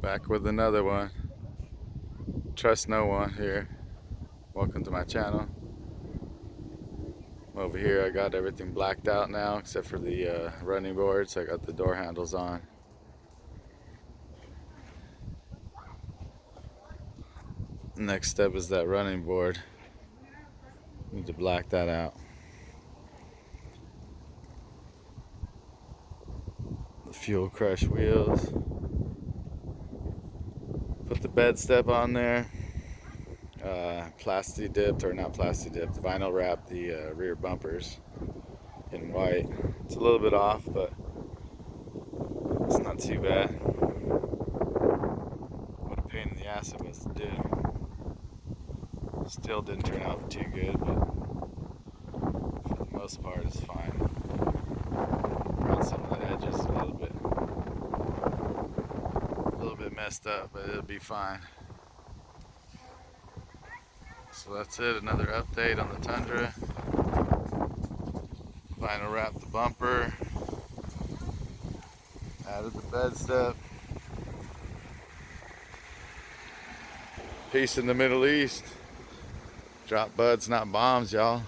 Back with another one. Trust no one here. Welcome to my channel. Over here I got everything blacked out now except for the running boards. I got the door handles on. Next step is that running board. Need to black that out. The fuel crush wheels. Put the bed step on there. Plasti dipped, or not plasti dipped, vinyl wrapped the rear bumpers in white. It's a little bit off, but it's not too bad. What a pain in the ass it was to do. Still didn't turn out too good, but for the most part it's fine. Around some of the edges a little bit messed up, but it'll be fine. So that's it, another update on the Tundra. Vinyl wrapped the bumper, added the bed step. Peace in the Middle East. Drop buds, not bombs, y'all.